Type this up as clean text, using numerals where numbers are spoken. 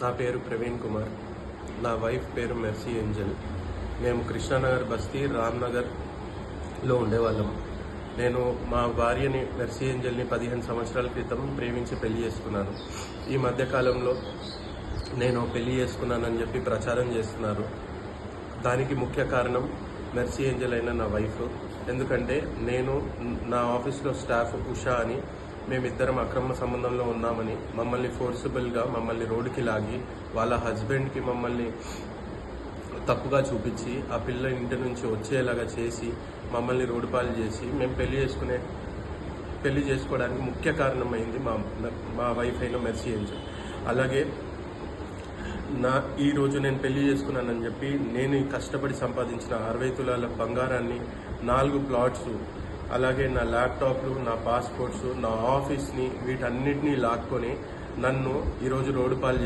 నా పేరు ప్రవీణ్ కుమార్. నా వైఫ్ పేరు మెర్సీ ఏంజల్. మేము కృష్ణానగర్ బస్తీ రామ్నగర్లో ఉండేవాళ్ళం. నేను మా భార్యని మెర్సీ ఏంజల్ని 15 సంవత్సరాల క్రితం ప్రేమించి పెళ్లి చేసుకున్నాను. ఈ మధ్యకాలంలో నేను పెళ్లి చేసుకున్నానని చెప్పి ప్రచారం చేస్తున్నారు. దానికి ముఖ్య కారణం మెర్సీ ఏంజల్ అయిన నా వైఫ్. ఎందుకంటే నేను నా ఆఫీస్లో స్టాఫ్ ఉషా అని మేమిద్దరం అక్రమ సంబంధంలో ఉన్నామని మమ్మల్ని ఫోర్సిబుల్గా మమ్మల్ని రోడ్డుకి లాగి వాళ్ళ హస్బెండ్కి మమ్మల్ని తప్పుగా చూపించి ఆ పిల్ల ఇంటి నుంచి వచ్చేలాగా చేసి మమ్మల్ని రోడ్డు పాలు చేసి మేము పెళ్లి చేసుకోవడానికి ముఖ్య కారణమైంది మా వైఫ్ అయిన మెర్సీ ఏంజల్. అలాగే ఈరోజు నేను పెళ్లి చేసుకున్నానని చెప్పి నేను కష్టపడి సంపాదించిన 60 తులాల బంగారాన్ని 4 ప్లాట్స్, అలాగే నా ల్యాప్టాప్లు, నా పాస్పోర్ట్స్, నా ఆఫీస్ని, వీటన్నిటినీ లాక్కొని నన్ను ఈరోజు రోడ్డు పాలు